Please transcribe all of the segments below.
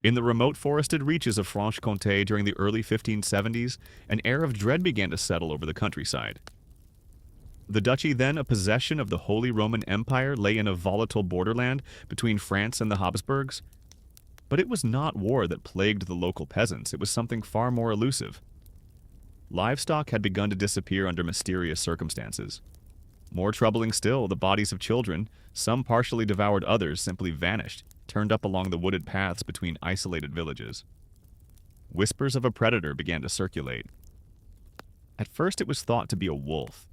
In the remote forested reaches of Franche-Comté during the early 1570s, an air of dread began to settle over the countryside. The duchy, then a possession of the Holy Roman Empire, lay in a volatile borderland between France and the Habsburgs. But it was not war that plagued the local peasants, it was something far more elusive. Livestock had begun to disappear under mysterious circumstances. More troubling still, the bodies of children, some partially devoured, others simply vanished, turned up along the wooded paths between isolated villages. Whispers of a predator began to circulate. At first it was thought to be a wolf.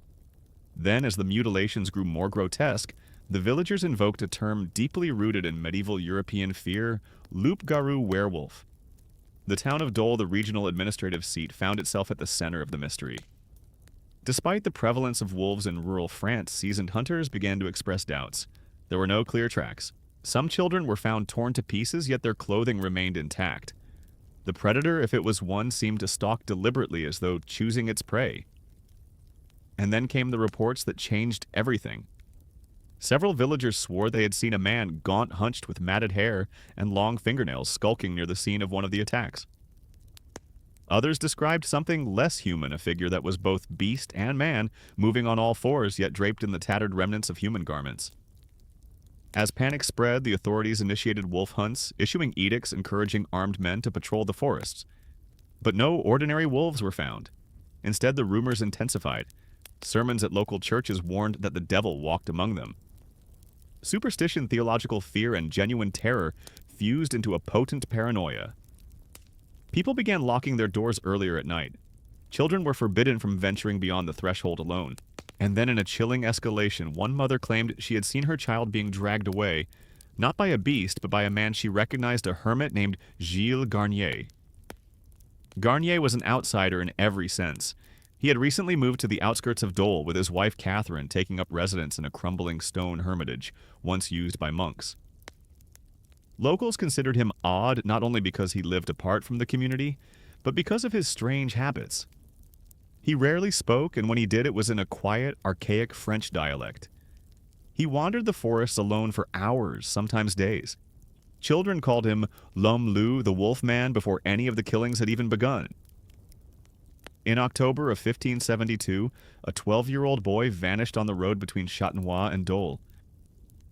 Then, as the mutilations grew more grotesque, the villagers invoked a term deeply rooted in medieval European fear, loup-garou werewolf. The town of Dole, the regional administrative seat, found itself at the center of the mystery. Despite the prevalence of wolves in rural France, seasoned hunters began to express doubts. There were no clear tracks. Some children were found torn to pieces, yet their clothing remained intact. The predator, if it was one, seemed to stalk deliberately as though choosing its prey. And then came the reports that changed everything. Several villagers swore they had seen a man, gaunt, hunched with matted hair and long fingernails, skulking near the scene of one of the attacks. Others described something less human, a figure that was both beast and man, moving on all fours yet draped in the tattered remnants of human garments. As panic spread, the authorities initiated wolf hunts, issuing edicts encouraging armed men to patrol the forests. But no ordinary wolves were found. Instead, the rumors intensified. Sermons at local churches warned that the devil walked among them. Superstition, theological fear, and genuine terror fused into a potent paranoia. People began locking their doors earlier at night. Children were forbidden from venturing beyond the threshold alone. And then, in a chilling escalation, one mother claimed she had seen her child being dragged away, not by a beast, but by a man she recognized, a hermit named Gilles Garnier. Garnier was an outsider in every sense. He had recently moved to the outskirts of Dole, with his wife Catherine taking up residence in a crumbling stone hermitage, once used by monks. Locals considered him odd not only because he lived apart from the community, but because of his strange habits. He rarely spoke, and when he did, it was in a quiet, archaic French dialect. He wandered the forests alone for hours, sometimes days. Children called him L'Homme Loup, the Wolf Man, before any of the killings had even begun. In October of 1572, a 12-year-old boy vanished on the road between Châtenois and Dole.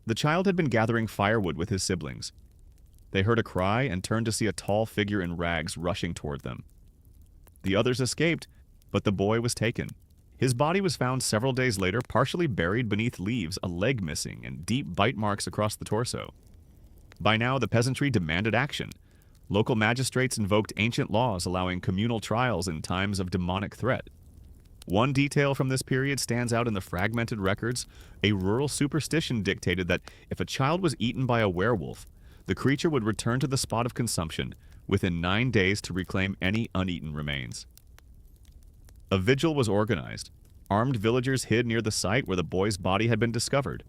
The child had been gathering firewood with his siblings. They heard a cry and turned to see a tall figure in rags rushing toward them. The others escaped, but the boy was taken. His body was found several days later, partially buried beneath leaves, a leg missing, and deep bite marks across the torso. By now, the peasantry demanded action. Local magistrates invoked ancient laws allowing communal trials in times of demonic threat. One detail from this period stands out in the fragmented records. A rural superstition dictated that if a child was eaten by a werewolf, the creature would return to the spot of consumption within 9 days to reclaim any uneaten remains. A vigil was organized. Armed villagers hid near the site where the boy's body had been discovered.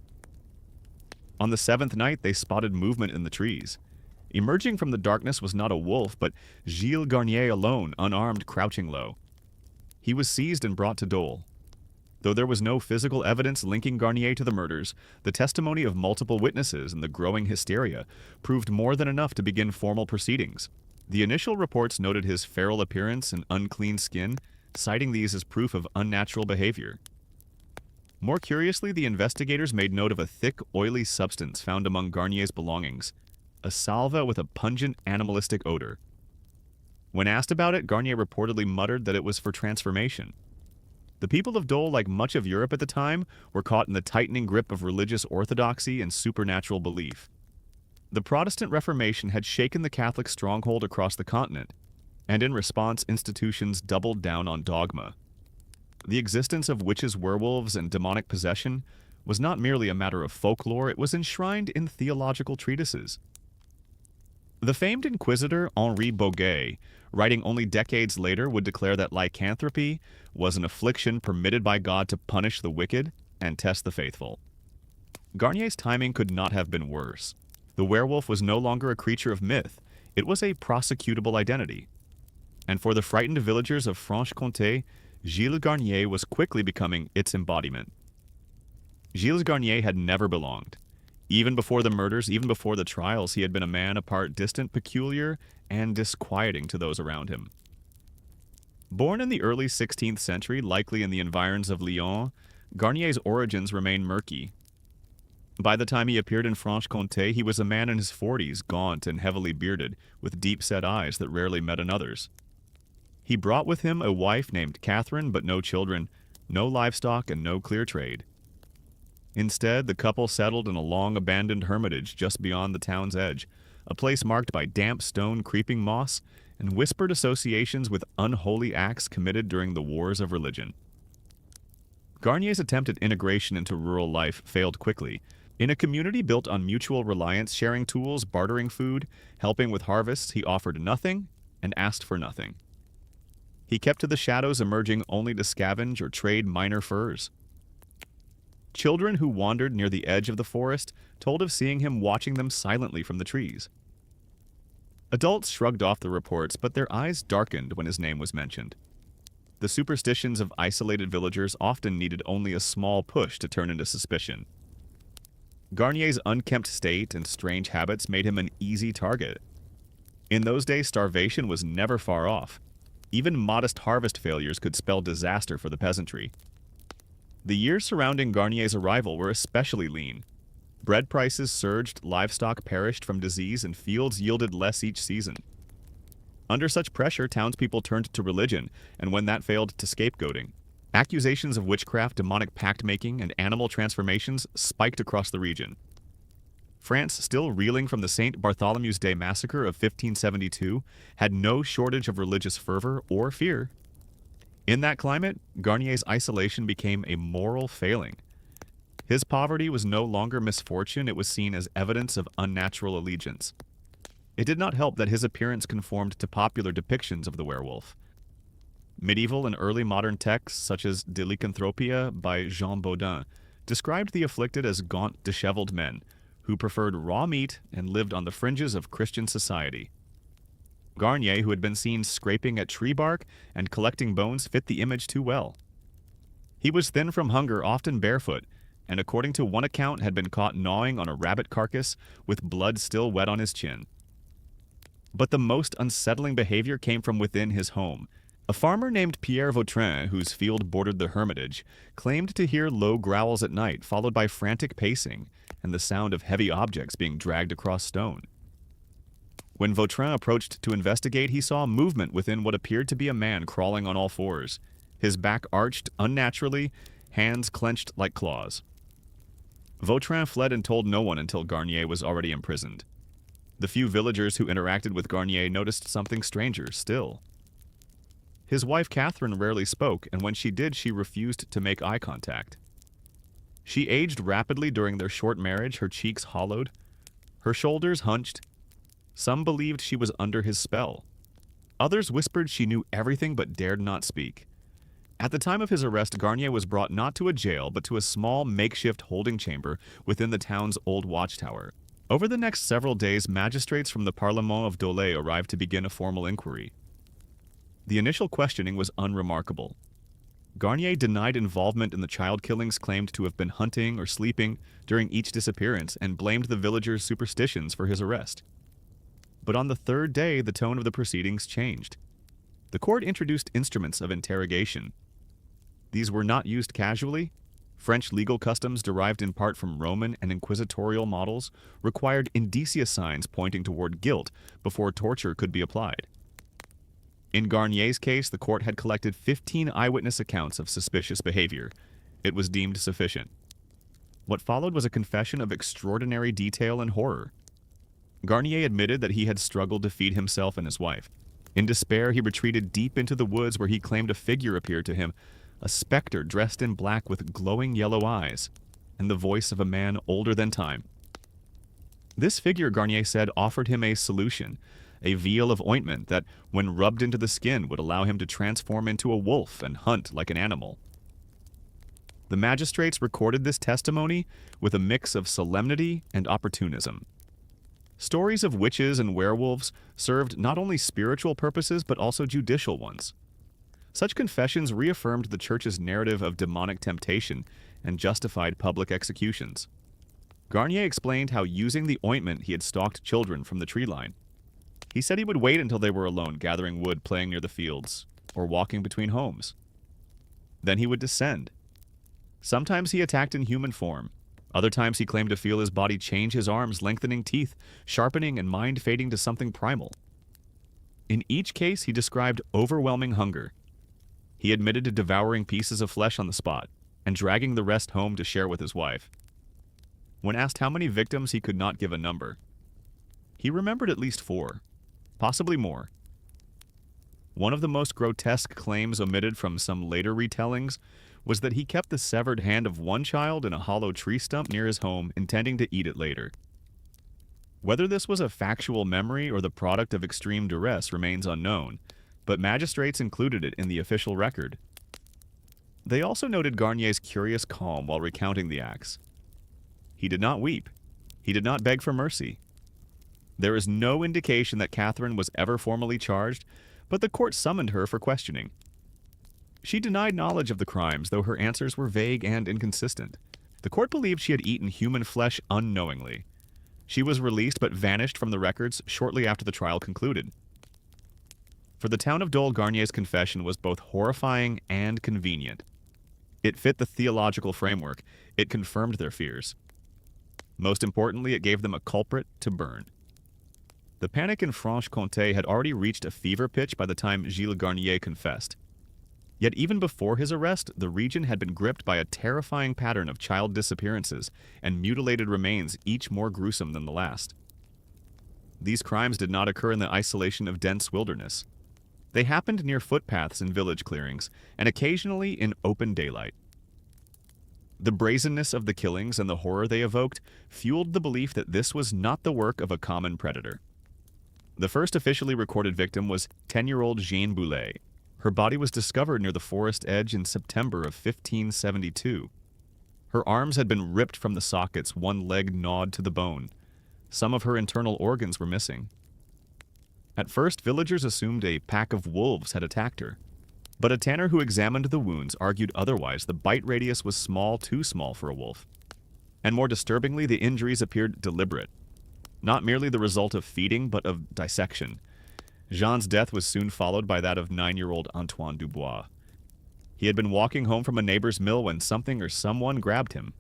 On the 7th night, they spotted movement in the trees. Emerging from the darkness was not a wolf, but Gilles Garnier alone, unarmed, crouching low. He was seized and brought to Dole. Though there was no physical evidence linking Garnier to the murders, the testimony of multiple witnesses and the growing hysteria proved more than enough to begin formal proceedings. The initial reports noted his feral appearance and unclean skin, citing these as proof of unnatural behavior. More curiously, the investigators made note of a thick, oily substance found among Garnier's belongings, a salva with a pungent animalistic odor. When asked about it, Garnier reportedly muttered that it was for transformation. The people of Dole, like much of Europe at the time, were caught in the tightening grip of religious orthodoxy and supernatural belief. The Protestant Reformation had shaken the Catholic stronghold across the continent, and in response, institutions doubled down on dogma. The existence of witches, werewolves, and demonic possession was not merely a matter of folklore, it was enshrined in theological treatises. The famed inquisitor Henri Boguet, writing only decades later, would declare that lycanthropy was an affliction permitted by God to punish the wicked and test the faithful. Garnier's timing could not have been worse. The werewolf was no longer a creature of myth, it was a prosecutable identity. And for the frightened villagers of Franche-Comté, Gilles Garnier was quickly becoming its embodiment. Gilles Garnier had never belonged. Even before the murders, even before the trials, he had been a man apart, distant, peculiar, and disquieting to those around him. Born in the early 16th century, likely in the environs of Lyon, Garnier's origins remain murky. By the time he appeared in Franche-Comté, he was a man in his 40s, gaunt and heavily bearded, with deep-set eyes that rarely met another's. He brought with him a wife named Catherine, but no children, no livestock, and no clear trade. Instead, the couple settled in a long-abandoned hermitage just beyond the town's edge, a place marked by damp stone, creeping moss, and whispered associations with unholy acts committed during the wars of religion. Garnier's attempt at integration into rural life failed quickly. In a community built on mutual reliance, sharing tools, bartering food, helping with harvests, he offered nothing and asked for nothing. He kept to the shadows, emerging only to scavenge or trade minor furs. Children who wandered near the edge of the forest told of seeing him watching them silently from the trees. Adults shrugged off the reports, but their eyes darkened when his name was mentioned. The superstitions of isolated villagers often needed only a small push to turn into suspicion. Garnier's unkempt state and strange habits made him an easy target. In those days, starvation was never far off. Even modest harvest failures could spell disaster for the peasantry. The years surrounding Garnier's arrival were especially lean. Bread prices surged, livestock perished from disease, and fields yielded less each season. Under such pressure, townspeople turned to religion, and when that failed, to scapegoating. Accusations of witchcraft, demonic pact-making, and animal transformations spiked across the region. France, still reeling from the St. Bartholomew's Day massacre of 1572, had no shortage of religious fervor or fear. In that climate, Garnier's isolation became a moral failing. His poverty was no longer misfortune, it was seen as evidence of unnatural allegiance. It did not help that his appearance conformed to popular depictions of the werewolf. Medieval and early modern texts, such as De Lycanthropia by Jean Baudin, described the afflicted as gaunt, disheveled men who preferred raw meat and lived on the fringes of Christian society. Garnier, who had been seen scraping at tree bark and collecting bones, fit the image too well. He was thin from hunger, often barefoot, and according to one account had been caught gnawing on a rabbit carcass with blood still wet on his chin. But the most unsettling behavior came from within his home. A farmer named Pierre Vautrin, whose field bordered the hermitage, claimed to hear low growls at night, followed by frantic pacing and the sound of heavy objects being dragged across stone. When Vautrin approached to investigate, he saw movement within what appeared to be a man crawling on all fours, his back arched unnaturally, hands clenched like claws. Vautrin fled and told no one until Garnier was already imprisoned. The few villagers who interacted with Garnier noticed something stranger still. His wife Catherine rarely spoke, and when she did, she refused to make eye contact. She aged rapidly during their short marriage, her cheeks hollowed, her shoulders hunched. Some believed she was under his spell. Others whispered she knew everything but dared not speak. At the time of his arrest, Garnier was brought not to a jail, but to a small makeshift holding chamber within the town's old watchtower. Over the next several days, magistrates from the Parlement of Dole arrived to begin a formal inquiry. The initial questioning was unremarkable. Garnier denied involvement in the child killings, claimed to have been hunting or sleeping during each disappearance, and blamed the villagers' superstitions for his arrest. But on the third day, the tone of the proceedings changed. The court introduced instruments of interrogation. These were not used casually. French legal customs, derived in part from Roman and inquisitorial models, required indicia signs pointing toward guilt before torture could be applied. In Garnier's case, the court had collected 15 eyewitness accounts of suspicious behavior. It was deemed sufficient. What followed was a confession of extraordinary detail and horror. Garnier admitted that he had struggled to feed himself and his wife. In despair, he retreated deep into the woods where he claimed a figure appeared to him, a specter dressed in black with glowing yellow eyes, and the voice of a man older than time. This figure, Garnier said, offered him a solution, a vial of ointment that, when rubbed into the skin, would allow him to transform into a wolf and hunt like an animal. The magistrates recorded this testimony with a mix of solemnity and opportunism. Stories of witches and werewolves served not only spiritual purposes but also judicial ones. Such confessions reaffirmed the church's narrative of demonic temptation and justified public executions. Garnier explained how using the ointment he had stalked children from the tree line. He said he would wait until they were alone, gathering wood, playing near the fields, or walking between homes. Then he would descend. Sometimes he attacked in human form. Other times he claimed to feel his body change, his arms lengthening, teeth sharpening, and mind fading to something primal. In each case, he described overwhelming hunger. He admitted to devouring pieces of flesh on the spot and dragging the rest home to share with his wife. When asked how many victims, he could not give a number. He remembered at least 4, possibly more. One of the most grotesque claims omitted from some later retellings was that he kept the severed hand of one child in a hollow tree stump near his home, intending to eat it later. Whether this was a factual memory or the product of extreme duress remains unknown, but magistrates included it in the official record. They also noted Garnier's curious calm while recounting the acts. He did not weep. He did not beg for mercy. There is no indication that Catherine was ever formally charged, but the court summoned her for questioning. She denied knowledge of the crimes, though her answers were vague and inconsistent. The court believed she had eaten human flesh unknowingly. She was released but vanished from the records shortly after the trial concluded. For the town of Dole, Garnier's confession was both horrifying and convenient. It fit the theological framework. It confirmed their fears. Most importantly, it gave them a culprit to burn. The panic in Franche-Comté had already reached a fever pitch by the time Gilles Garnier confessed. Yet even before his arrest, the region had been gripped by a terrifying pattern of child disappearances and mutilated remains, each more gruesome than the last. These crimes did not occur in the isolation of dense wilderness. They happened near footpaths and village clearings, and occasionally in open daylight. The brazenness of the killings and the horror they evoked fueled the belief that this was not the work of a common predator. The first officially recorded victim was 10-year-old Jeanne Boulet. Her body was discovered near the forest edge in September of 1572. Her arms had been ripped from the sockets, one leg gnawed to the bone. Some of her internal organs were missing. At first, villagers assumed a pack of wolves had attacked her. But a tanner who examined the wounds argued otherwise. The bite radius was small, too small for a wolf. And more disturbingly, the injuries appeared deliberate. Not merely the result of feeding, but of dissection. Jean's death was soon followed by that of 9-year-old Antoine Dubois. He had been walking home from a neighbor's mill when something or someone grabbed him.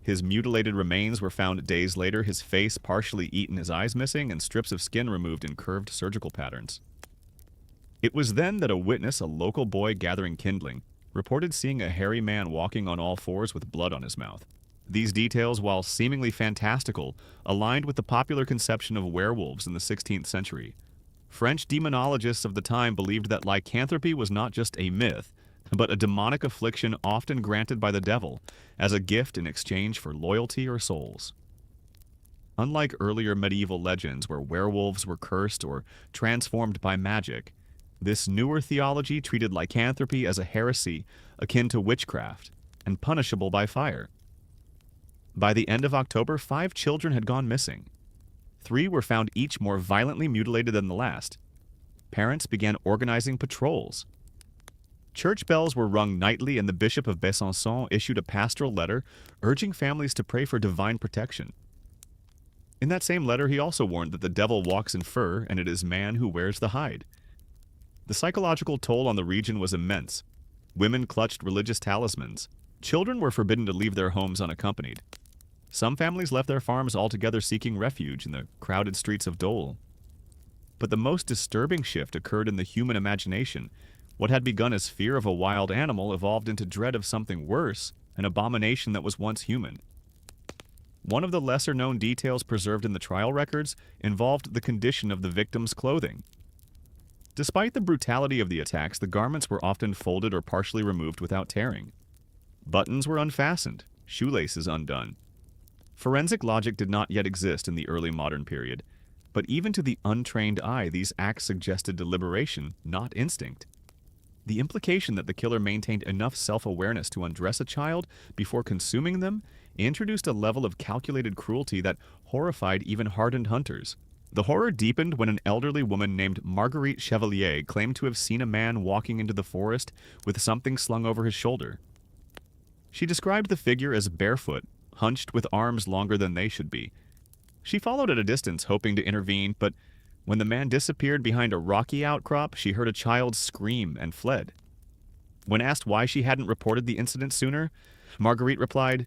His mutilated remains were found days later, his face partially eaten, his eyes missing, and strips of skin removed in curved surgical patterns. It was then that a witness, a local boy gathering kindling, reported seeing a hairy man walking on all fours with blood on his mouth. These details, while seemingly fantastical, aligned with the popular conception of werewolves in the 16th century. French demonologists of the time believed that lycanthropy was not just a myth, but a demonic affliction often granted by the devil as a gift in exchange for loyalty or souls. Unlike earlier medieval legends where werewolves were cursed or transformed by magic, this newer theology treated lycanthropy as a heresy akin to witchcraft and punishable by fire. By the end of October, 5 children had gone missing. 3 were found each more violently mutilated than the last. Parents began organizing patrols. Church bells were rung nightly, and the Bishop of Besançon issued a pastoral letter urging families to pray for divine protection. In that same letter, he also warned that the devil walks in fur, and it is man who wears the hide. The psychological toll on the region was immense. Women clutched religious talismans. Children were forbidden to leave their homes unaccompanied. Some families left their farms altogether, seeking refuge in the crowded streets of Dole. But the most disturbing shift occurred in the human imagination. What had begun as fear of a wild animal evolved into dread of something worse, an abomination that was once human. One of the lesser-known details preserved in the trial records involved the condition of the victim's clothing. Despite the brutality of the attacks, the garments were often folded or partially removed without tearing. Buttons were unfastened, shoelaces undone. Forensic logic did not yet exist in the early modern period, but even to the untrained eye, these acts suggested deliberation, not instinct. The implication that the killer maintained enough self-awareness to undress a child before consuming them introduced a level of calculated cruelty that horrified even hardened hunters. The horror deepened when an elderly woman named Marguerite Chevalier claimed to have seen a man walking into the forest with something slung over his shoulder. She described the figure as barefoot, hunched with arms longer than they should be. She followed at a distance, hoping to intervene, but when the man disappeared behind a rocky outcrop, she heard a child scream and fled. When asked why she hadn't reported the incident sooner, Marguerite replied,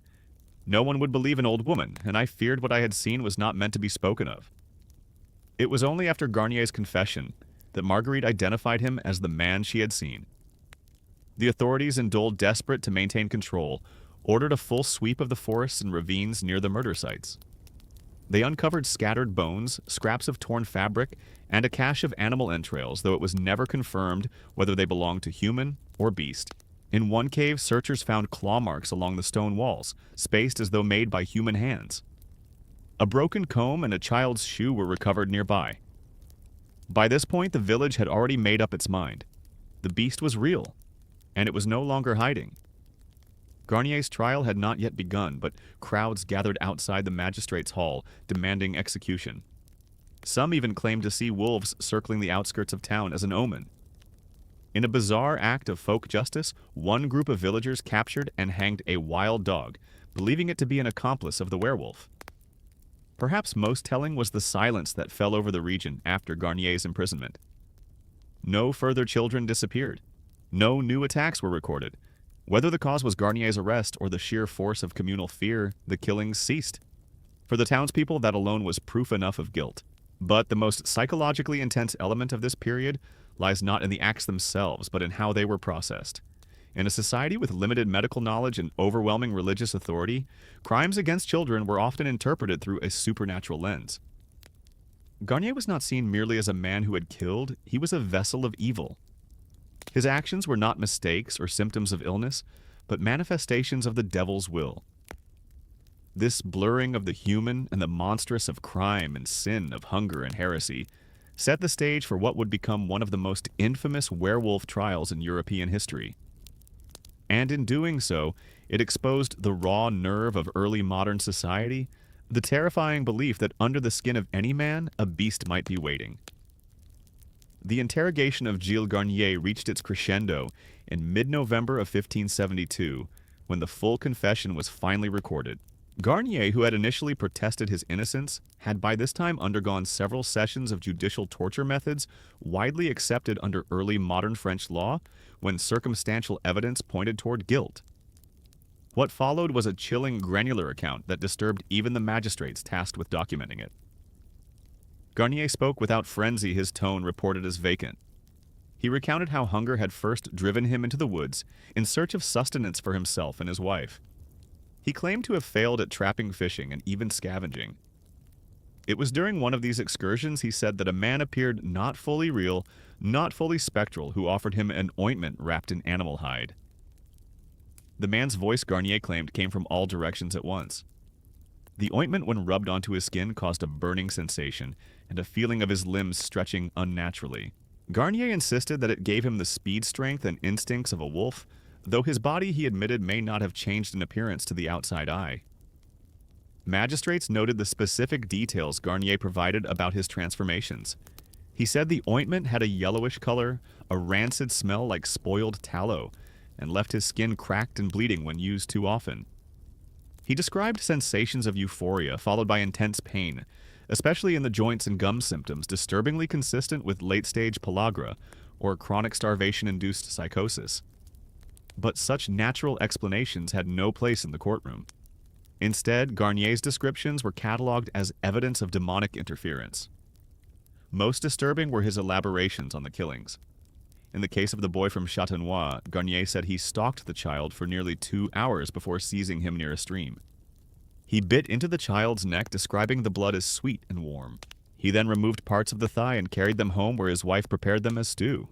"No one would believe an old woman, and I feared what I had seen was not meant to be spoken of." It was only after Garnier's confession that Marguerite identified him as the man she had seen. The authorities, in Dole desperate to maintain control, ordered a full sweep of the forests and ravines near the murder sites. They uncovered scattered bones, scraps of torn fabric, and a cache of animal entrails, though it was never confirmed whether they belonged to human or beast. In one cave, searchers found claw marks along the stone walls, spaced as though made by human hands. A broken comb and a child's shoe were recovered nearby. By this point, the village had already made up its mind. The beast was real, and it was no longer hiding. Garnier's trial had not yet begun, but crowds gathered outside the magistrate's hall, demanding execution. Some even claimed to see wolves circling the outskirts of town as an omen. In a bizarre act of folk justice, one group of villagers captured and hanged a wild dog, believing it to be an accomplice of the werewolf. Perhaps most telling was the silence that fell over the region after Garnier's imprisonment. No further children disappeared. No new attacks were recorded. Whether the cause was Garnier's arrest or the sheer force of communal fear, the killings ceased. For the townspeople, that alone was proof enough of guilt. But the most psychologically intense element of this period lies not in the acts themselves, but in how they were processed. In a society with limited medical knowledge and overwhelming religious authority, crimes against children were often interpreted through a supernatural lens. Garnier was not seen merely as a man who had killed, he was a vessel of evil. His actions were not mistakes or symptoms of illness, but manifestations of the devil's will. This blurring of the human and the monstrous of crime and sin, of hunger and heresy, set the stage for what would become one of the most infamous werewolf trials in European history. And in doing so, it exposed the raw nerve of early modern society, the terrifying belief that under the skin of any man, a beast might be waiting. The interrogation of Gilles Garnier reached its crescendo in mid-November of 1572, when the full confession was finally recorded. Garnier, who had initially protested his innocence, had by this time undergone several sessions of judicial torture methods widely accepted under early modern French law, when circumstantial evidence pointed toward guilt. What followed was a chilling, granular account that disturbed even the magistrates tasked with documenting it. Garnier spoke without frenzy, his tone reported as vacant. He recounted how hunger had first driven him into the woods in search of sustenance for himself and his wife. He claimed to have failed at trapping, fishing, and even scavenging. It was during one of these excursions, he said, that a man appeared not fully real, not fully spectral, who offered him an ointment wrapped in animal hide. The man's voice, Garnier claimed, came from all directions at once. The ointment, when rubbed onto his skin, caused a burning sensation and a feeling of his limbs stretching unnaturally. Garnier insisted that it gave him the speed, strength, and instincts of a wolf, though his body, he admitted, may not have changed in appearance to the outside eye. Magistrates noted the specific details Garnier provided about his transformations. He said the ointment had a yellowish color, a rancid smell like spoiled tallow, and left his skin cracked and bleeding when used too often. He described sensations of euphoria followed by intense pain, especially in the joints and gum symptoms, disturbingly consistent with late-stage pellagra, or chronic starvation-induced psychosis. But such natural explanations had no place in the courtroom. Instead, Garnier's descriptions were catalogued as evidence of demonic interference. Most disturbing were his elaborations on the killings. In the case of the boy from Châtenois, Garnier said he stalked the child for nearly 2 hours before seizing him near a stream. He bit into the child's neck, describing the blood as sweet and warm. He then removed parts of the thigh and carried them home where his wife prepared them as stew.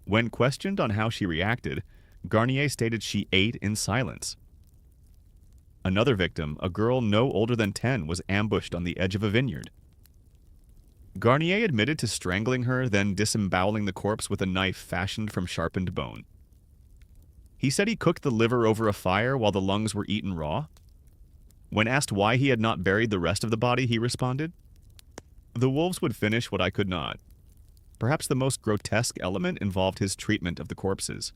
When questioned on how she reacted, Garnier stated she ate in silence. Another victim, a girl no older than 10, was ambushed on the edge of a vineyard. Garnier admitted to strangling her, then disemboweling the corpse with a knife fashioned from sharpened bone. He said he cooked the liver over a fire while the lungs were eaten raw. When asked why he had not buried the rest of the body, he responded, "The wolves would finish what I could not." Perhaps the most grotesque element involved his treatment of the corpses.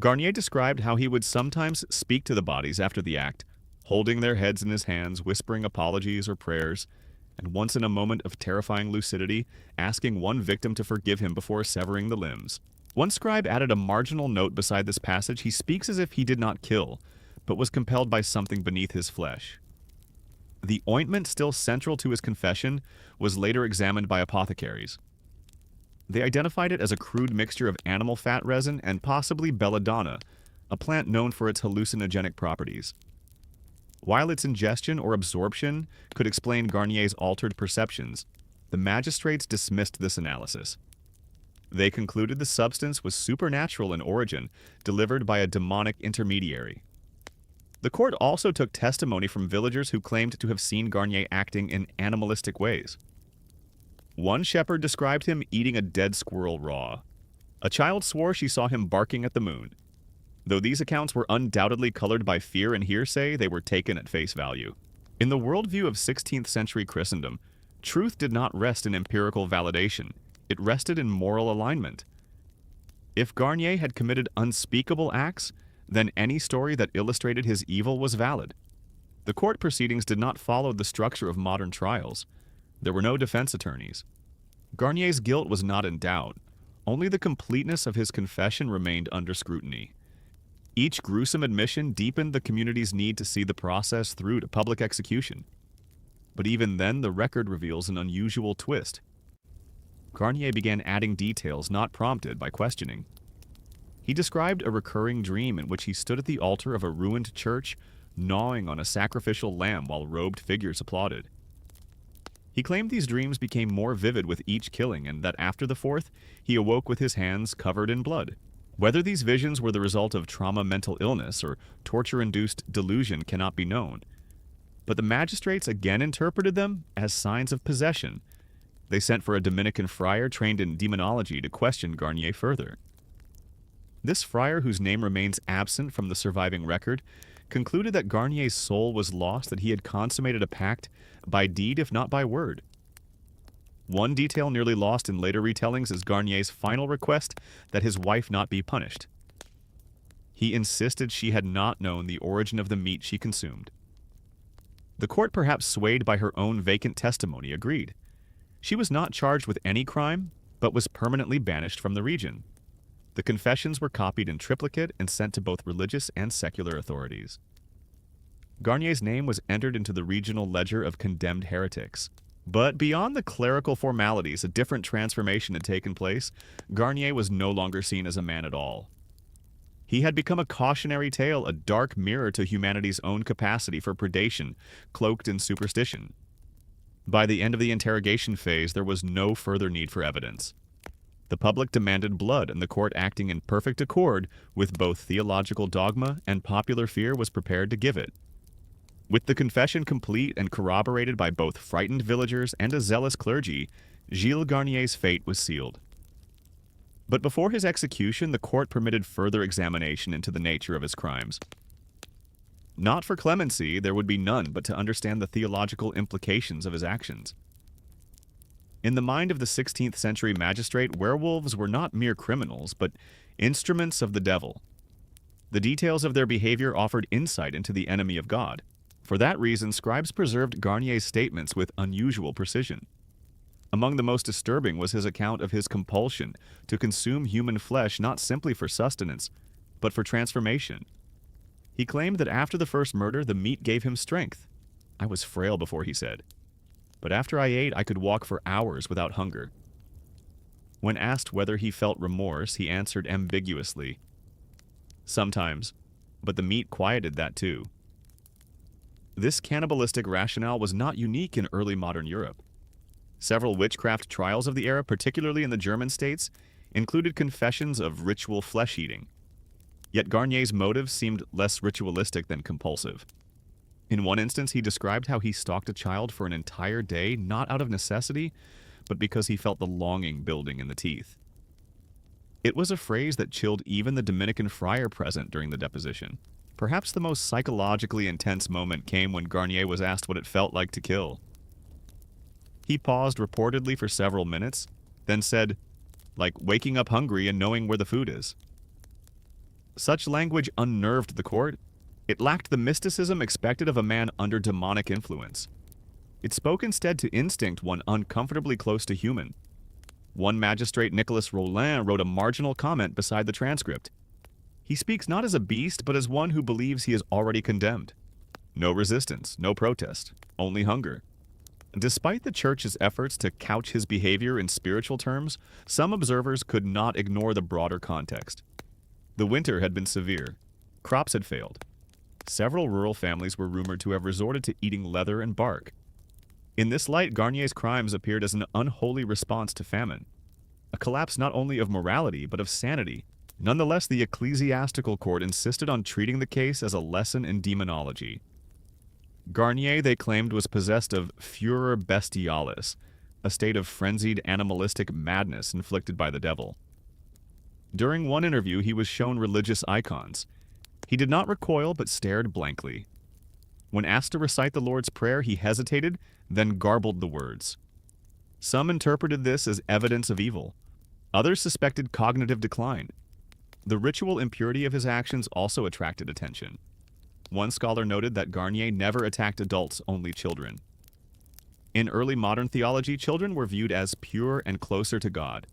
Garnier described how he would sometimes speak to the bodies after the act, holding their heads in his hands, whispering apologies or prayers, and once in a moment of terrifying lucidity, asking one victim to forgive him before severing the limbs. One scribe added a marginal note beside this passage. He speaks as if he did not kill, but was compelled by something beneath his flesh. The ointment still central to his confession was later examined by apothecaries. They identified it as a crude mixture of animal fat resin and possibly belladonna, a plant known for its hallucinogenic properties. While its ingestion or absorption could explain Garnier's altered perceptions, the magistrates dismissed this analysis. They concluded the substance was supernatural in origin, delivered by a demonic intermediary. The court also took testimony from villagers who claimed to have seen Garnier acting in animalistic ways. One shepherd described him eating a dead squirrel raw. A child swore she saw him barking at the moon. Though these accounts were undoubtedly colored by fear and hearsay, they were taken at face value. In the worldview of 16th century Christendom, truth did not rest in empirical validation. It rested in moral alignment. If Garnier had committed unspeakable acts, then any story that illustrated his evil was valid. The court proceedings did not follow the structure of modern trials. There were no defense attorneys. Garnier's guilt was not in doubt. Only the completeness of his confession remained under scrutiny. Each gruesome admission deepened the community's need to see the process through to public execution. But even then, the record reveals an unusual twist. Garnier began adding details not prompted by questioning. He described a recurring dream in which he stood at the altar of a ruined church, gnawing on a sacrificial lamb while robed figures applauded. He claimed these dreams became more vivid with each killing and that after the fourth, he awoke with his hands covered in blood. Whether these visions were the result of trauma, mental illness, or torture-induced delusion cannot be known. But the magistrates again interpreted them as signs of possession. They sent for a Dominican friar trained in demonology to question Garnier further. This friar, whose name remains absent from the surviving record, concluded that Garnier's soul was lost, that he had consummated a pact by deed if not by word. One detail nearly lost in later retellings is Garnier's final request that his wife not be punished. He insisted she had not known the origin of the meat she consumed. The court, perhaps swayed by her own vacant testimony, agreed. She was not charged with any crime, but was permanently banished from the region. The confessions were copied in triplicate and sent to both religious and secular authorities. Garnier's name was entered into the regional ledger of condemned heretics. But beyond the clerical formalities, a different transformation had taken place. Garnier was no longer seen as a man at all. He had become a cautionary tale, a dark mirror to humanity's own capacity for predation, cloaked in superstition. By the end of the interrogation phase, there was no further need for evidence. The public demanded blood, and the court, acting in perfect accord with both theological dogma and popular fear, was prepared to give it. With the confession complete and corroborated by both frightened villagers and a zealous clergy, Gilles Garnier's fate was sealed. But before his execution, the court permitted further examination into the nature of his crimes. Not for clemency, there would be none, but to understand the theological implications of his actions. In the mind of the 16th century magistrate, werewolves were not mere criminals, but instruments of the devil. The details of their behavior offered insight into the enemy of God. For that reason, scribes preserved Garnier's statements with unusual precision. Among the most disturbing was his account of his compulsion to consume human flesh not simply for sustenance, but for transformation. He claimed that after the first murder, the meat gave him strength. "I was frail before," he said, "but after I ate, I could walk for hours without hunger." When asked whether he felt remorse, he answered ambiguously, "Sometimes, but the meat quieted that too." This cannibalistic rationale was not unique in early modern Europe. Several witchcraft trials of the era, particularly in the German states, included confessions of ritual flesh-eating. Yet Garnier's motives seemed less ritualistic than compulsive. In one instance, he described how he stalked a child for an entire day, not out of necessity, but because he felt the longing building in the teeth. It was a phrase that chilled even the Dominican friar present during the deposition. Perhaps the most psychologically intense moment came when Garnier was asked what it felt like to kill. He paused reportedly for several minutes, then said, "Like waking up hungry and knowing where the food is." Such language unnerved the court. It lacked the mysticism expected of a man under demonic influence. It spoke instead to instinct, one uncomfortably close to human. One magistrate, Nicolas Rollin, wrote a marginal comment beside the transcript. He speaks not as a beast, but as one who believes he is already condemned. No resistance, no protest, only hunger. Despite the church's efforts to couch his behavior in spiritual terms, some observers could not ignore the broader context. The winter had been severe. Crops had failed. Several rural families were rumored to have resorted to eating leather and bark. In this light, Garnier's crimes appeared as an unholy response to famine, a collapse not only of morality but of sanity. Nonetheless, the ecclesiastical court insisted on treating the case as a lesson in demonology. Garnier, they claimed, was possessed of furor bestialis, a state of frenzied animalistic madness inflicted by the devil. During one interview, he was shown religious icons. He did not recoil but stared blankly. When asked to recite the Lord's Prayer, he hesitated, then garbled the words. Some interpreted this as evidence of evil. Others suspected cognitive decline. The ritual impurity of his actions also attracted attention. One scholar noted that Garnier never attacked adults, only children. In early modern theology, children were viewed as pure and closer to God.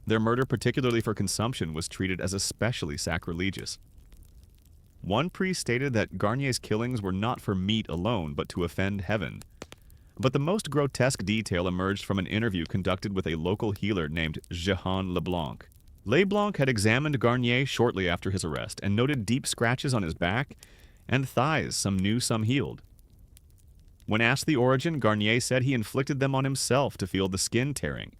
Their murder, particularly for consumption, was treated as especially sacrilegious. One priest stated that Garnier's killings were not for meat alone, but to offend heaven. But the most grotesque detail emerged from an interview conducted with a local healer named Jehan Leblanc. Leblanc had examined Garnier shortly after his arrest and noted deep scratches on his back and thighs, some new, some healed. When asked the origin, Garnier said he inflicted them on himself to feel the skin tearing.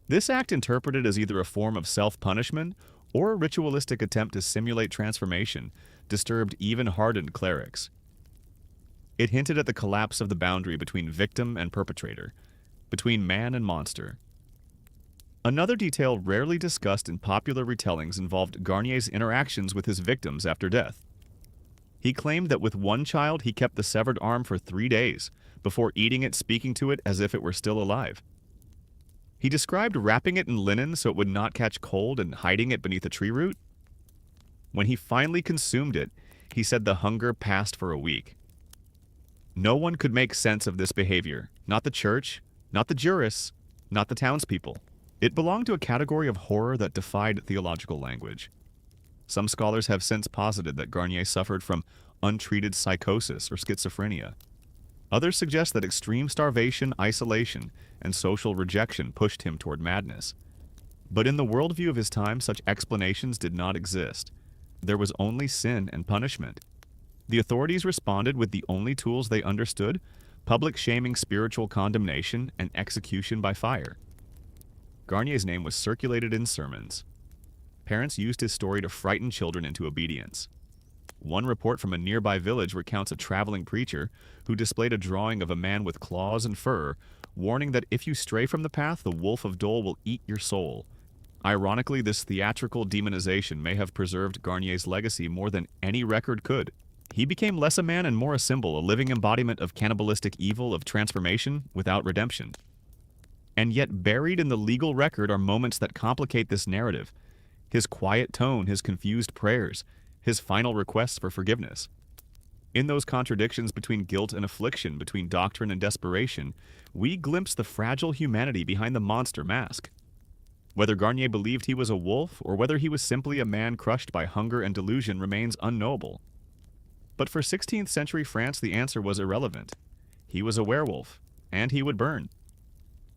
This act, interpreted as either a form of self-punishment or a ritualistic attempt to simulate transformation, disturbed even hardened clerics. It hinted at the collapse of the boundary between victim and perpetrator, between man and monster. Another detail rarely discussed in popular retellings involved Garnier's interactions with his victims after death. He claimed that with one child he kept the severed arm for 3 days, before eating it, speaking to it as if it were still alive. He described wrapping it in linen so it would not catch cold and hiding it beneath a tree root. When he finally consumed it, he said the hunger passed for a week. No one could make sense of this behavior, not the church, not the jurists, not the townspeople. It belonged to a category of horror that defied theological language. Some scholars have since posited that Garnier suffered from untreated psychosis or schizophrenia. Others suggest that extreme starvation, isolation, and social rejection pushed him toward madness. But in the worldview of his time, such explanations did not exist. There was only sin and punishment. The authorities responded with the only tools they understood: public shaming, spiritual condemnation, and execution by fire. Garnier's name was circulated in sermons. Parents used his story to frighten children into obedience. One report from a nearby village recounts a traveling preacher who displayed a drawing of a man with claws and fur, warning that if you stray from the path, the wolf of Dole will eat your soul. Ironically, this theatrical demonization may have preserved Garnier's legacy more than any record could. He became less a man and more a symbol, a living embodiment of cannibalistic evil, of transformation without redemption. And yet buried in the legal record are moments that complicate this narrative: his quiet tone, his confused prayers, his final requests for forgiveness. In those contradictions between guilt and affliction, between doctrine and desperation, we glimpse the fragile humanity behind the monster mask. Whether Garnier believed he was a wolf or whether he was simply a man crushed by hunger and delusion remains unknowable. But for 16th century France, the answer was irrelevant. He was a werewolf, and he would burn.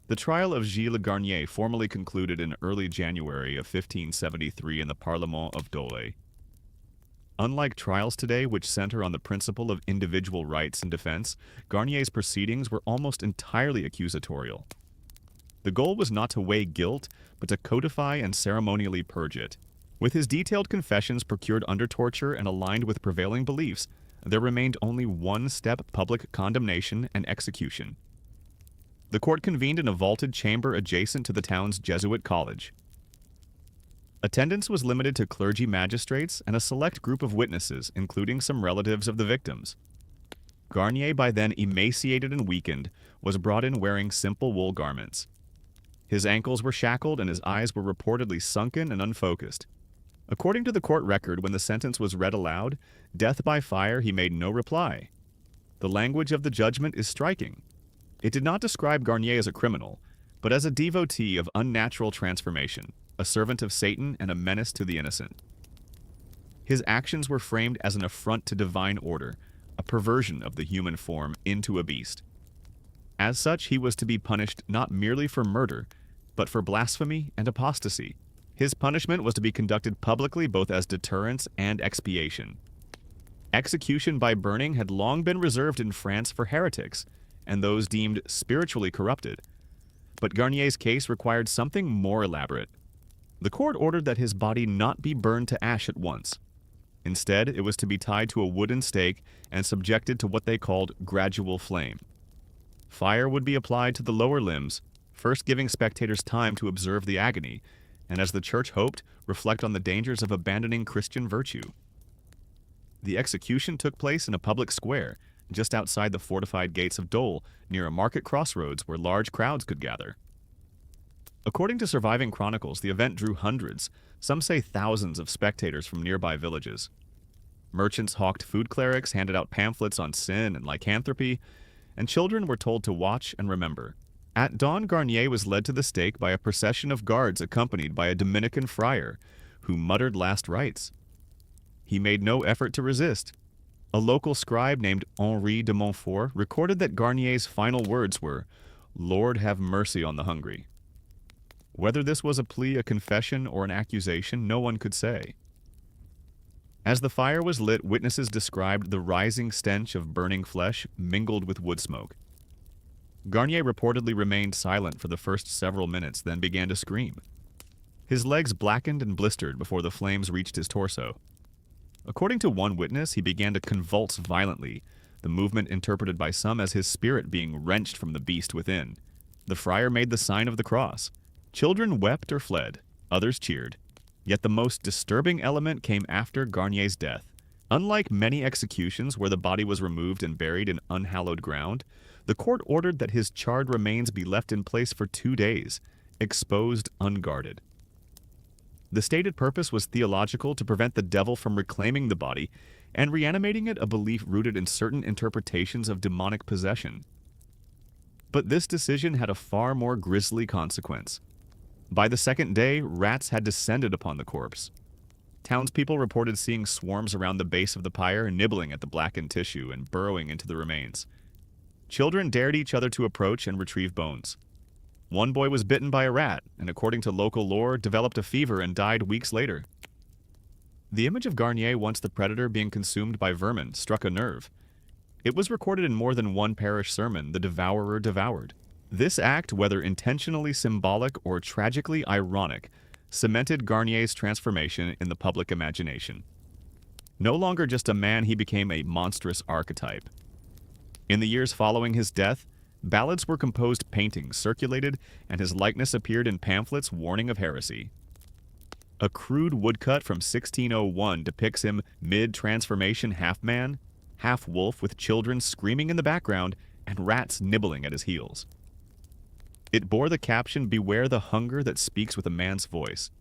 The trial of Gilles Garnier formally concluded in early January of 1573 in the Parlement of Dole. Unlike trials today, which center on the principle of individual rights and defense, Garnier's proceedings were almost entirely accusatorial. The goal was not to weigh guilt, but to codify and ceremonially purge it. With his detailed confessions procured under torture and aligned with prevailing beliefs, there remained only one step: public condemnation and execution. The court convened in a vaulted chamber adjacent to the town's Jesuit college. Attendance was limited to clergy magistrates and a select group of witnesses, including some relatives of the victims. Garnier, by then emaciated and weakened, was brought in wearing simple wool garments. His ankles were shackled and his eyes were reportedly sunken and unfocused. According to the court record, when the sentence was read aloud, death by fire, he made no reply. The language of the judgment is striking. It did not describe Garnier as a criminal, but as a devotee of unnatural transformation, a servant of Satan and a menace to the innocent. His actions were framed as an affront to divine order, a perversion of the human form into a beast. As such, he was to be punished not merely for murder, but for blasphemy and apostasy. His punishment was to be conducted publicly both as deterrence and expiation. Execution by burning had long been reserved in France for heretics and those deemed spiritually corrupted. But Garnier's case required something more elaborate. The court ordered that his body not be burned to ash at once. Instead, it was to be tied to a wooden stake and subjected to what they called gradual flame. Fire would be applied to the lower limbs, first giving spectators time to observe the agony, and as the church hoped, reflect on the dangers of abandoning Christian virtue. The execution took place in a public square, just outside the fortified gates of Dole, near a market crossroads where large crowds could gather. According to surviving chronicles, the event drew hundreds, some say thousands, of spectators from nearby villages. Merchants hawked food clerics, handed out pamphlets on sin and lycanthropy, and children were told to watch and remember. At dawn, Garnier was led to the stake by a procession of guards accompanied by a Dominican friar, who muttered last rites. He made no effort to resist. A local scribe named Henri de Montfort recorded that Garnier's final words were, "Lord, have mercy on the hungry." Whether this was a plea, a confession, or an accusation, no one could say. As the fire was lit, witnesses described the rising stench of burning flesh mingled with wood smoke. Garnier reportedly remained silent for the first several minutes, then began to scream. His legs blackened and blistered before the flames reached his torso. According to one witness, he began to convulse violently, the movement interpreted by some as his spirit being wrenched from the beast within. The friar made the sign of the cross. Children wept or fled, others cheered. Yet the most disturbing element came after Garnier's death. Unlike many executions where the body was removed and buried in unhallowed ground, the court ordered that his charred remains be left in place for 2 days, exposed unguarded. The stated purpose was theological, to prevent the devil from reclaiming the body and reanimating it, a belief rooted in certain interpretations of demonic possession. But this decision had a far more grisly consequence. By the second day, rats had descended upon the corpse. Townspeople reported seeing swarms around the base of the pyre, nibbling at the blackened tissue and burrowing into the remains. Children dared each other to approach and retrieve bones. One boy was bitten by a rat, and according to local lore, developed a fever and died weeks later. The image of Garnier, once the predator being consumed by vermin, struck a nerve. It was recorded in more than one parish sermon, the devourer devoured. This act, whether intentionally symbolic or tragically ironic, cemented Garnier's transformation in the public imagination. No longer just a man, he became a monstrous archetype. In the years following his death, ballads were composed, paintings circulated, and his likeness appeared in pamphlets warning of heresy. A crude woodcut from 1601 depicts him mid-transformation half-man, half-wolf, with children screaming in the background and rats nibbling at his heels. It bore the caption, "Beware the hunger that speaks with a man's voice."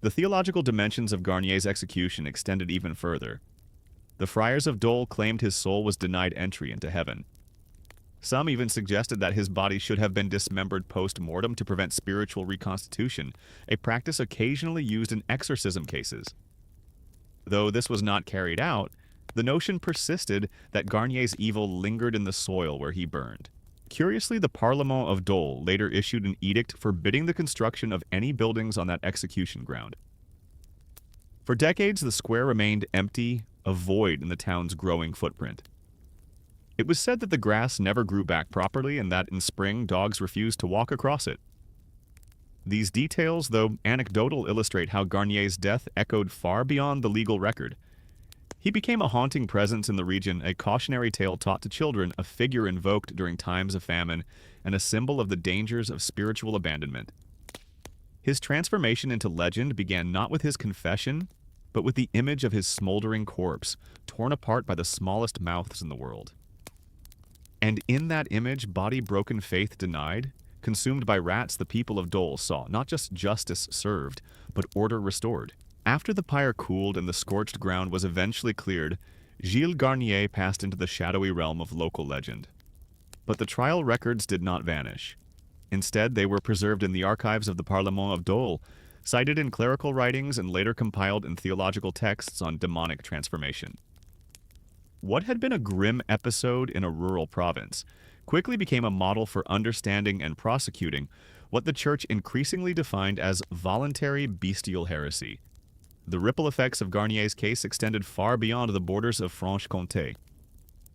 The theological dimensions of Garnier's execution extended even further. The friars of Dole claimed his soul was denied entry into heaven. Some even suggested that his body should have been dismembered post-mortem to prevent spiritual reconstitution, a practice occasionally used in exorcism cases. Though this was not carried out, the notion persisted that Garnier's evil lingered in the soil where he burned. Curiously, the Parlement of Dole later issued an edict forbidding the construction of any buildings on that execution ground. For decades, the square remained empty, a void in the town's growing footprint. It was said that the grass never grew back properly and that in spring dogs refused to walk across it. These details, though anecdotal, illustrate how Garnier's death echoed far beyond the legal record. He became a haunting presence in the region, a cautionary tale taught to children, a figure invoked during times of famine, and a symbol of the dangers of spiritual abandonment. His transformation into legend began not with his confession, but with the image of his smoldering corpse, torn apart by the smallest mouths in the world. And in that image, body broken, faith denied, consumed by rats, the people of Dole saw not just justice served, but order restored. After the pyre cooled and the scorched ground was eventually cleared, Gilles Garnier passed into the shadowy realm of local legend. But the trial records did not vanish. Instead, they were preserved in the archives of the Parlement of Dole, cited in clerical writings and later compiled in theological texts on demonic transformation. What had been a grim episode in a rural province quickly became a model for understanding and prosecuting what the Church increasingly defined as voluntary bestial heresy. The ripple effects of Garnier's case extended far beyond the borders of Franche-Comté.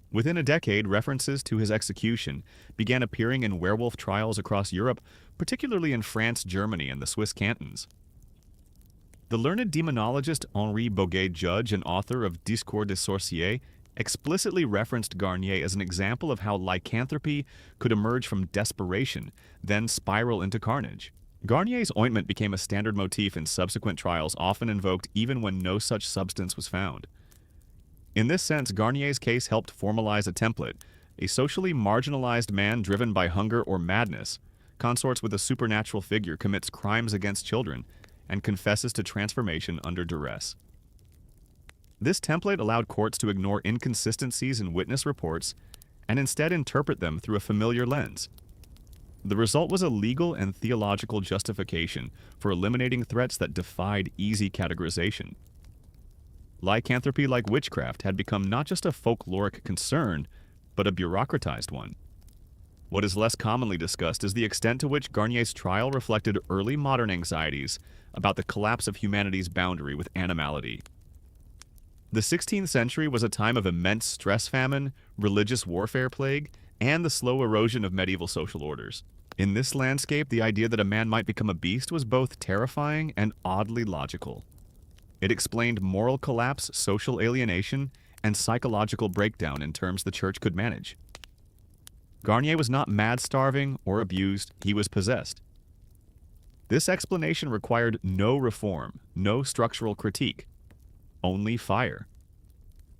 Within a decade, references to his execution began appearing in werewolf trials across Europe, particularly in France, Germany, and the Swiss cantons. The learned demonologist Henri Boguet-Judge and author of Discours des Sorciers explicitly referenced Garnier as an example of how lycanthropy could emerge from desperation, then spiral into carnage. Garnier's ointment became a standard motif in subsequent trials, often invoked even when no such substance was found. In this sense, Garnier's case helped formalize a template. A socially marginalized man driven by hunger or madness consorts with a supernatural figure, commits crimes against children, and confesses to transformation under duress. This template allowed courts to ignore inconsistencies in witness reports and instead interpret them through a familiar lens. The result was a legal and theological justification for eliminating threats that defied easy categorization. Lycanthropy, like witchcraft, had become not just a folkloric concern, but a bureaucratized one. What is less commonly discussed is the extent to which Garnier's trial reflected early modern anxieties about the collapse of humanity's boundary with animality. The 16th century was a time of immense stress famine, religious warfare plague, and the slow erosion of medieval social orders. In this landscape, the idea that a man might become a beast was both terrifying and oddly logical. It explained moral collapse, social alienation, and psychological breakdown in terms the Church could manage. Garnier was not mad-starving or abused, he was possessed. This explanation required no reform, no structural critique, only fire.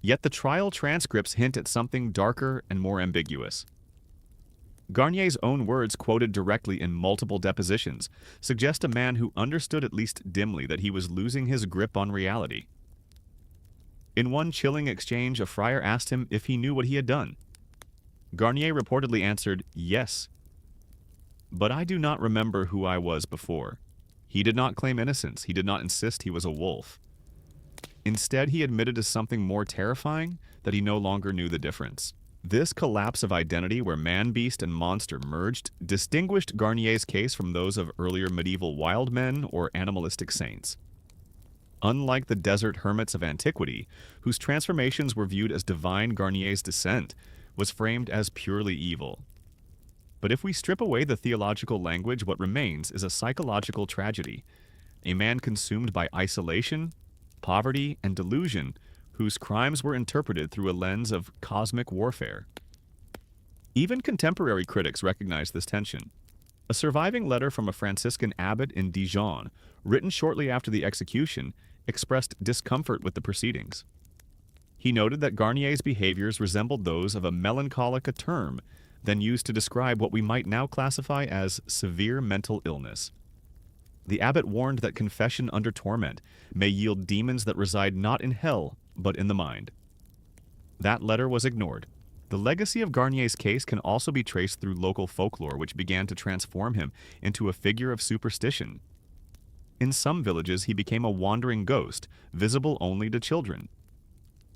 Yet the trial transcripts hint at something darker and more ambiguous. Garnier's own words, quoted directly in multiple depositions, suggest a man who understood at least dimly that he was losing his grip on reality. In one chilling exchange, a friar asked him if he knew what he had done. Garnier reportedly answered, "Yes, but I do not remember who I was before." He did not claim innocence. He did not insist he was a wolf. Instead, he admitted to something more terrifying, that he no longer knew the difference. This collapse of identity, where man, beast, and monster merged, distinguished Garnier's case from those of earlier medieval wild men or animalistic saints. Unlike the desert hermits of antiquity, whose transformations were viewed as divine, Garnier's descent was framed as purely evil. But if we strip away the theological language, what remains is a psychological tragedy, a man consumed by isolation, poverty, and delusion, whose crimes were interpreted through a lens of cosmic warfare. Even contemporary critics recognize this tension. A surviving letter from a Franciscan abbot in Dijon, written shortly after the execution, expressed discomfort with the proceedings. He noted that Garnier's behaviors resembled those of a melancholic, a term then used to describe what we might now classify as severe mental illness. The abbot warned that confession under torment may yield demons that reside not in hell, but in the mind. That letter was ignored. The legacy of Garnier's case can also be traced through local folklore, which began to transform him into a figure of superstition. In some villages, he became a wandering ghost, visible only to children.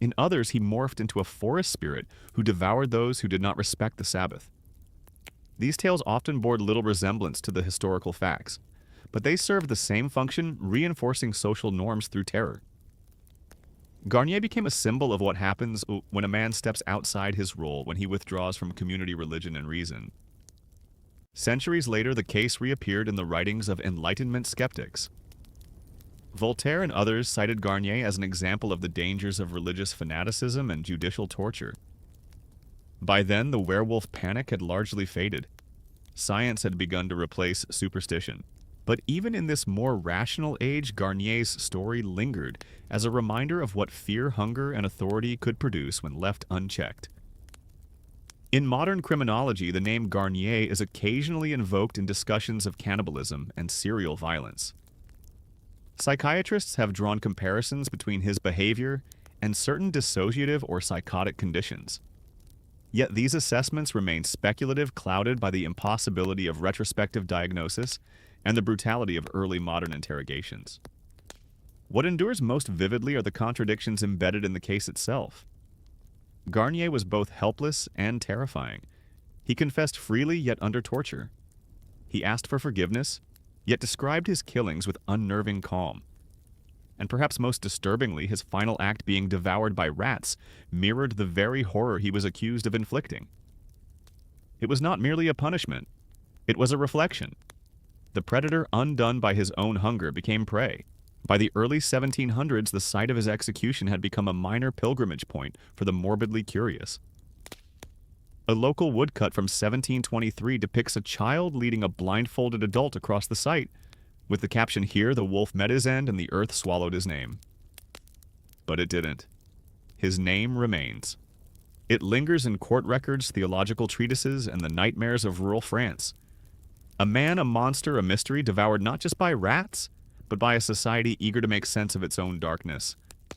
In others, he morphed into a forest spirit who devoured those who did not respect the Sabbath. These tales often bore little resemblance to the historical facts, but they served the same function, reinforcing social norms through terror. Garnier became a symbol of what happens when a man steps outside his role, when he withdraws from community religion and reason. Centuries later, the case reappeared in the writings of Enlightenment skeptics. Voltaire and others cited Garnier as an example of the dangers of religious fanaticism and judicial torture. By then, the werewolf panic had largely faded. Science had begun to replace superstition. But even in this more rational age, Garnier's story lingered as a reminder of what fear, hunger, and authority could produce when left unchecked. In modern criminology, the name Garnier is occasionally invoked in discussions of cannibalism and serial violence. Psychiatrists have drawn comparisons between his behavior and certain dissociative or psychotic conditions. Yet these assessments remain speculative, clouded by the impossibility of retrospective diagnosis and the brutality of early modern interrogations. What endures most vividly are the contradictions embedded in the case itself. Garnier was both helpless and terrifying. He confessed freely yet under torture. He asked for forgiveness, yet described his killings with unnerving calm. And perhaps most disturbingly, his final act being devoured by rats mirrored the very horror he was accused of inflicting. It was not merely a punishment. It was a reflection. The predator, undone by his own hunger, became prey. By the early 1700s, the site of his execution had become a minor pilgrimage point for the morbidly curious. A local woodcut from 1723 depicts a child leading a blindfolded adult across the site, with the caption, "Here the wolf met his end and the earth swallowed his name." But it didn't. His name remains. It lingers in court records, theological treatises, and the nightmares of rural France. A man, a monster, a mystery, devoured not just by rats, but by a society eager to make sense of its own darkness.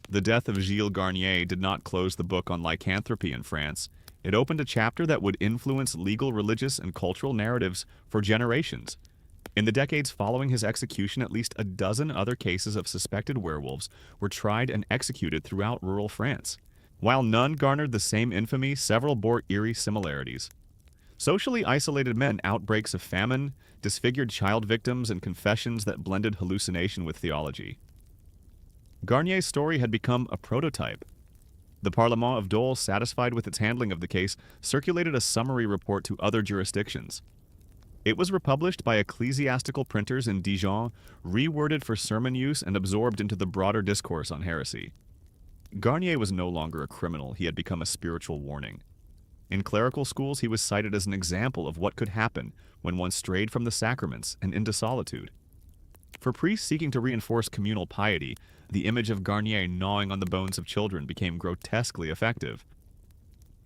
The death of Gilles Garnier did not close the book on lycanthropy in France. It opened a chapter that would influence legal, religious, and cultural narratives for generations. In the decades following his execution, at least a dozen other cases of suspected werewolves were tried and executed throughout rural France. While none garnered the same infamy, several bore eerie similarities. Socially isolated men, outbreaks of famine, disfigured child victims, and confessions that blended hallucination with theology. Garnier's story had become a prototype. The Parlement of Dole, satisfied with its handling of the case, circulated a summary report to other jurisdictions. It was republished by ecclesiastical printers in Dijon, reworded for sermon use, and absorbed into the broader discourse on heresy. Garnier was no longer a criminal, he had become a spiritual warning. In clerical schools, he was cited as an example of what could happen when one strayed from the sacraments and into solitude. For priests seeking to reinforce communal piety, the image of Garnier gnawing on the bones of children became grotesquely effective.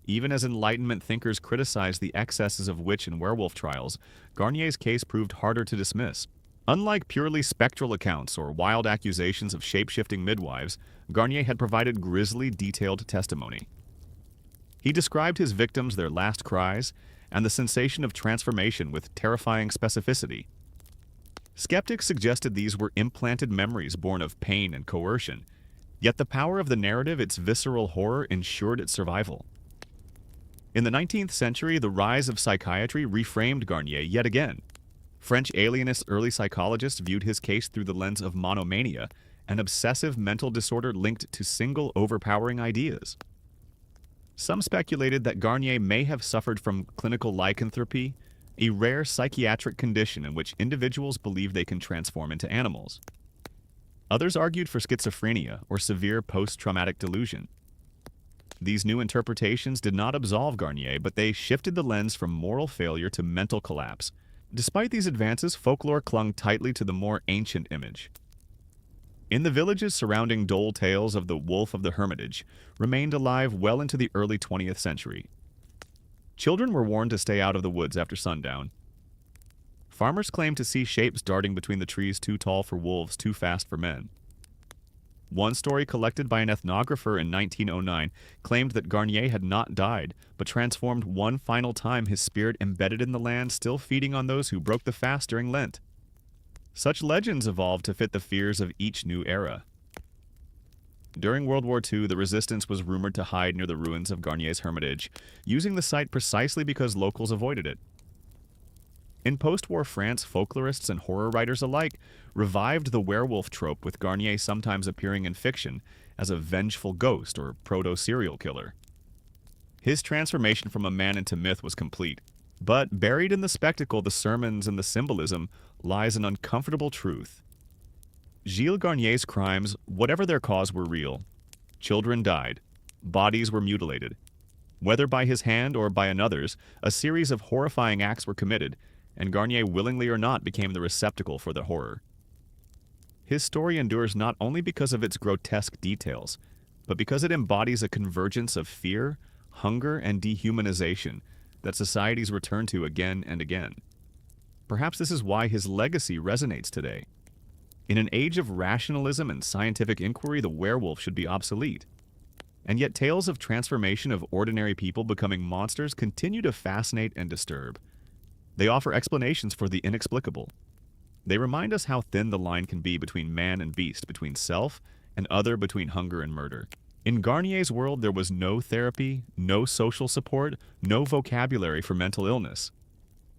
Even as Enlightenment thinkers criticized the excesses of witch and werewolf trials, Garnier's case proved harder to dismiss. Unlike purely spectral accounts or wild accusations of shape-shifting midwives, Garnier had provided grisly, detailed testimony. He described his victims, their last cries, and the sensation of transformation with terrifying specificity. Skeptics suggested these were implanted memories born of pain and coercion, yet the power of the narrative, its visceral horror, ensured its survival. In the 19th century, the rise of psychiatry reframed Garnier yet again. French alienist early psychologists viewed his case through the lens of monomania, an obsessive mental disorder linked to single overpowering ideas. Some speculated that Garnier may have suffered from clinical lycanthropy, a rare psychiatric condition in which individuals believe they can transform into animals. Others argued for schizophrenia or severe post-traumatic delusion. These new interpretations did not absolve Garnier, but they shifted the lens from moral failure to mental collapse. Despite these advances, folklore clung tightly to the more ancient image. In the villages surrounding Dole, tales of the Wolf of the Hermitage remained alive well into the early 20th century. Children were warned to stay out of the woods after sundown. Farmers claimed to see shapes darting between the trees too tall for wolves, too fast for men. One story collected by an ethnographer in 1909 claimed that Garnier had not died, but transformed one final time, his spirit embedded in the land, still feeding on those who broke the fast during Lent. Such legends evolved to fit the fears of each new era. During World War II, the resistance was rumored to hide near the ruins of Garnier's hermitage, using the site precisely because locals avoided it. In post-war France, folklorists and horror writers alike revived the werewolf trope, with Garnier sometimes appearing in fiction as a vengeful ghost or proto-serial killer. His transformation from a man into myth was complete, but buried in the spectacle, the sermons, and the symbolism lies an uncomfortable truth. Gilles Garnier's crimes, whatever their cause, were real. Children died. Bodies were mutilated. Whether by his hand or by another's, a series of horrifying acts were committed, and Garnier, willingly or not, became the receptacle for the horror. His story endures not only because of its grotesque details, but because it embodies a convergence of fear, hunger, and dehumanization that societies return to again and again. Perhaps this is why his legacy resonates today. In an age of rationalism and scientific inquiry, the werewolf should be obsolete. And yet tales of transformation of ordinary people becoming monsters continue to fascinate and disturb. They offer explanations for the inexplicable. They remind us how thin the line can be between man and beast, between self and other, between hunger and murder. In Garnier's world, there was no therapy, no social support, no vocabulary for mental illness.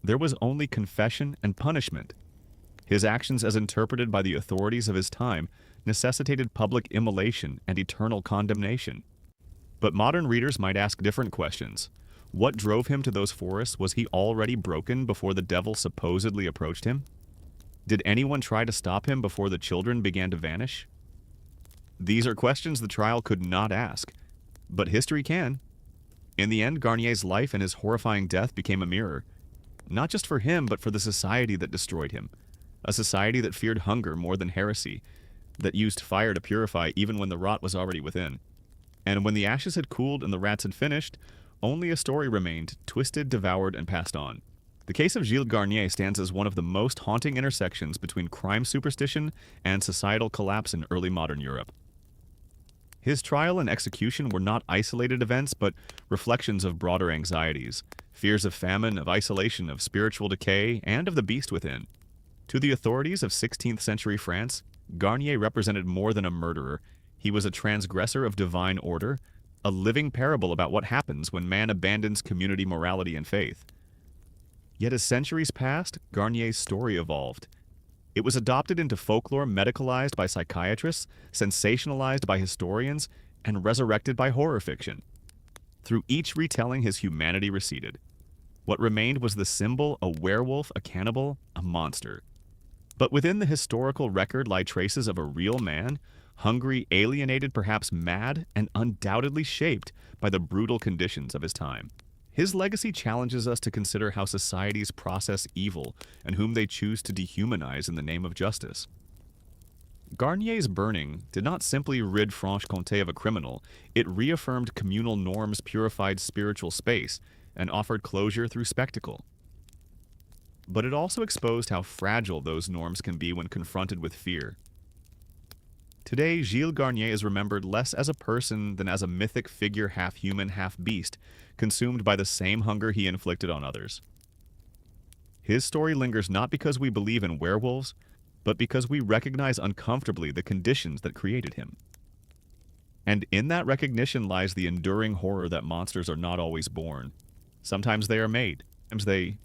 There was only confession and punishment. His actions, as interpreted by the authorities of his time, necessitated public immolation and eternal condemnation. But modern readers might ask different questions. What drove him to those forests? Was he already broken before the devil supposedly approached him? Did anyone try to stop him before the children began to vanish? These are questions the trial could not ask, but history can. In the end, Garnier's life and his horrifying death became a mirror, not just for him, but for the society that destroyed him. A society that feared hunger more than heresy, that used fire to purify even when the rot was already within. And when the ashes had cooled and the rats had finished, only a story remained, twisted, devoured, and passed on. The case of Gilles Garnier stands as one of the most haunting intersections between crime superstition and societal collapse in early modern Europe. His trial and execution were not isolated events, but reflections of broader anxieties, fears of famine, of isolation, of spiritual decay, and of the beast within. To the authorities of 16th century France, Garnier represented more than a murderer. He was a transgressor of divine order, a living parable about what happens when man abandons community morality and faith. Yet as centuries passed, Garnier's story evolved. It was adopted into folklore, medicalized by psychiatrists, sensationalized by historians, and resurrected by horror fiction. Through each retelling, his humanity receded. What remained was the symbol, a werewolf, a cannibal, a monster. But within the historical record lie traces of a real man, hungry, alienated, perhaps mad, and undoubtedly shaped by the brutal conditions of his time. His legacy challenges us to consider how societies process evil and whom they choose to dehumanize in the name of justice. Garnier's burning did not simply rid Franche-Comté of a criminal, it reaffirmed communal norms, purified spiritual space, and offered closure through spectacle. But it also exposed how fragile those norms can be when confronted with fear. Today, Gilles Garnier is remembered less as a person than as a mythic figure, half human, half beast, consumed by the same hunger he inflicted on others. His story lingers not because we believe in werewolves, but because we recognize uncomfortably the conditions that created him. And in that recognition lies the enduring horror that monsters are not always born. Sometimes they are made, sometimes they